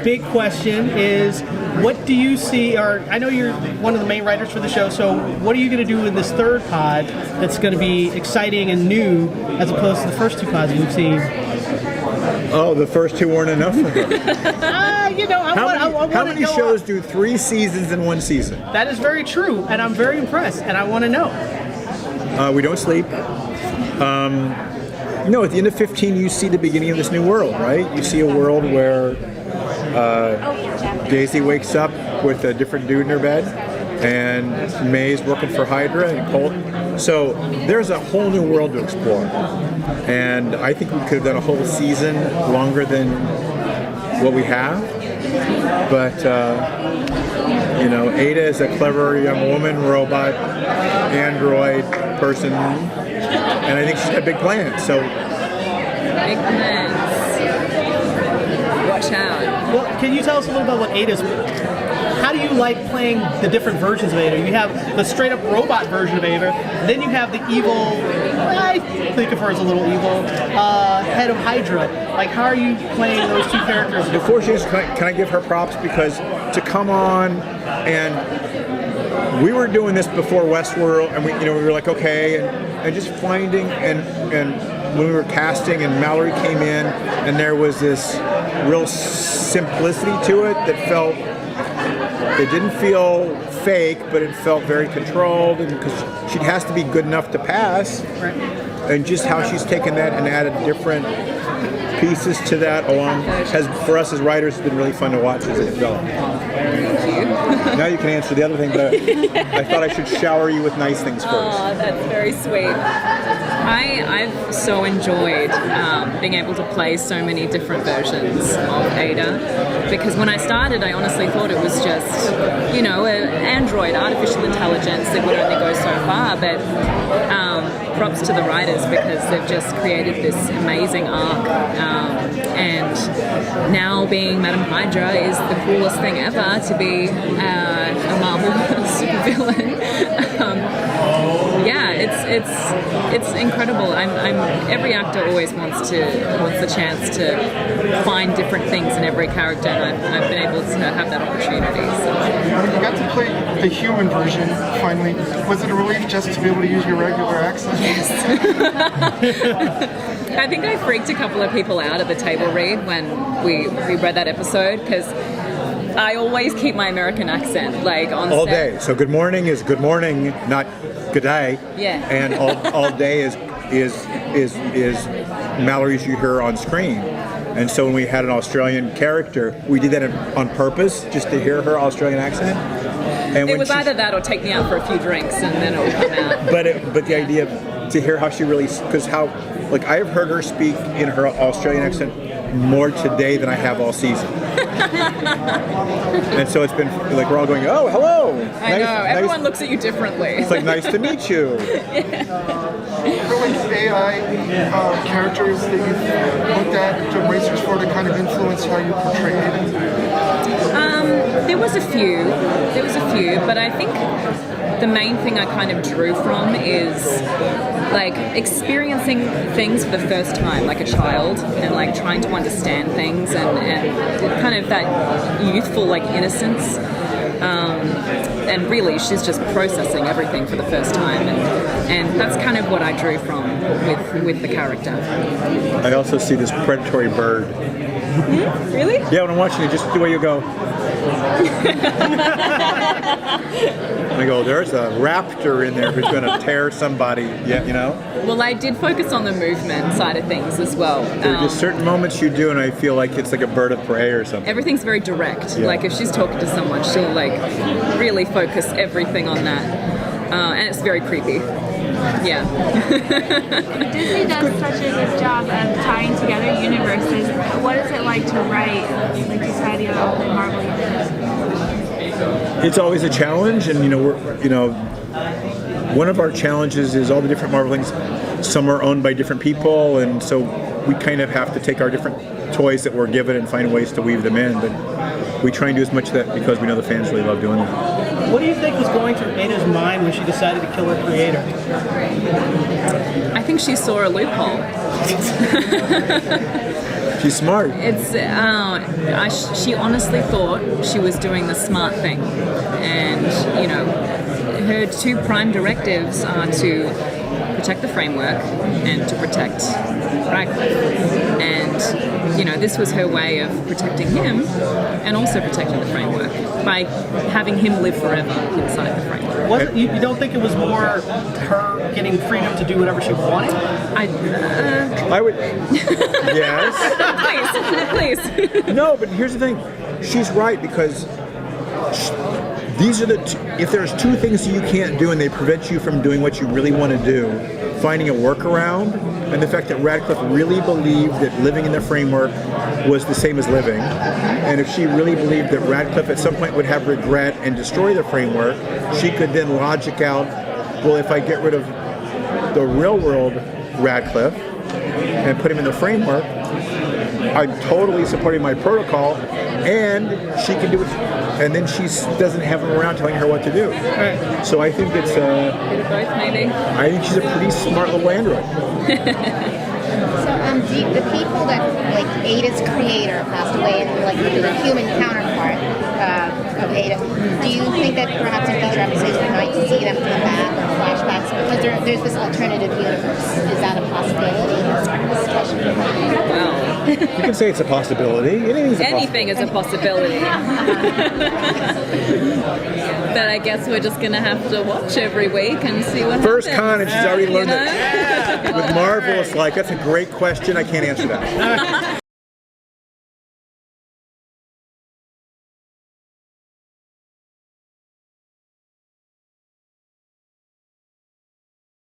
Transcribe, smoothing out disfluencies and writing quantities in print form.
big question is, what do you see, or I know you're one of the main writers for the show, so what are you going to do in this third pod that's going to be exciting and new as opposed to the first two pods we've seen? Oh, the first two weren't enough for her. How many shows do 3 seasons in 1 season? That is very true, and I'm very impressed, and I want to know. We don't sleep. No, at the end of 15, you see the beginning of this new world, right? You see a world where Daisy wakes up with a different dude in her bed, and May's working for Hydra and Colt. So there's a whole new world to explore. And I think we could have done a whole season longer than what we have. But, Ada is a clever young woman, robot, android person, and I think she's got big plans. So big plans. Watch out. Well, can you tell us a little about what Ada's? How do you like playing the different versions of Ada? You have the straight up robot version of Ada, then you have the evil, I think of her as a little evil, head of Hydra. Like, how are you playing those two characters? Before she can I give her props, because to come on, and we were doing this before Westworld, and we were like, okay, and just finding, and when we were casting and Mallory came in, and there was this real simplicity to it that it didn't feel fake, but it felt very controlled, and because she has to be good enough to pass, right. And just how she's taken that and added different pieces to that along, has, for us as writers, it's been really fun to watch as it developed. Thank you. Now you can answer the other thing, but I thought I should shower you with nice things first. Oh, that's very sweet. I've so enjoyed being able to play so many different versions of Ada, because when I started, I honestly thought it was just, an android, artificial intelligence that would only go so far, but props to the writers, because they've just created this amazing arc, and now being Madame Hydra is the coolest thing ever to be a Marvel supervillain. It's incredible. Every actor always wants the chance to find different things in every character, and I've been able to have that opportunity. So. You got to play the human version finally. Was it a relief just to be able to use your regular accent? Yes. I think I freaked a couple of people out at the table read when we read that episode, because I always keep my American accent on all set. day. So good morning is good morning, not good day. Yeah. And all day is Mallory's you hear on screen. And so when we had an Australian character, we did that on purpose, just to hear her Australian accent. And it was either that or take me out for a few drinks, and then it would come out. But the idea to hear how she really, because I've heard her speak in her Australian accent more today than I have all season. And so it's been we're all going, oh, hello. I know, everyone looks at you differently. It's nice to meet you. AI characters that you've looked at to research for to kind of influence how you portray it? There was a few, but I think the main thing I kind of drew from is experiencing things for the first time, like a child, and trying to understand things, and kind of that youthful innocence. And really, she's just processing everything for the first time, and that's kind of what I drew from with the character. I also see this predatory bird. Mm-hmm. Really? Yeah, when I'm watching it, just the way you go. I go, there's a raptor in there who's going to tear somebody. Yeah, Well, I did focus on the movement side of things as well. There are just certain moments you do, and I feel like it's like a bird of prey or something. Everything's very direct. Yeah. If she's talking to someone, she'll really focus everything on that, and it's very creepy. Yeah. Disney does such a good job of tying together universes. What is it like to write, to tie together the Marvel universe? It's always a challenge, and one of our challenges is all the different Marvel things. Some are owned by different people, and so we kind of have to take our different toys that we're given and find ways to weave them in. But we try and do as much of that because we know the fans really love doing that. What do you think was going through Ada's mind when she decided to kill her creator? I think she saw a loophole. She's smart. She honestly thought she was doing the smart thing, and her two prime directives are to protect the framework and to protect Radcliffe. And this was her way of protecting him and also protecting the framework by having him live forever inside the framework. You don't think it was more her getting freedom to do whatever she wanted? I would. Yes. Please. No, but here's the thing. She's right, because these are if there's two things you can't do and they prevent you from doing what you really want to do, finding a workaround, and the fact that Radcliffe really believed that living in the framework was the same as living, and if she really believed that Radcliffe at some point would have regret and destroy the framework, she could then logic out, well, if I get rid of the real world Radcliffe and put him in the framework, I'm totally supporting my protocol, and she can do it, and then she doesn't have him around telling her what to do. Right. So I think it's Both, maybe. I think she's a pretty smart little android. So, the people that, like, Ada's creator passed away, and like the human counterpart of Ada, do you think that perhaps in future episodes we might see them come back or flashbacks? Because there's this alternative universe. Is that a possibility? Well, You can say it's a possibility. anything is a possibility. But I guess we're just gonna have to watch every week and see what First happens. con, and she's already learned it. With Marvel, it's like, that's a great question. I can't answer that.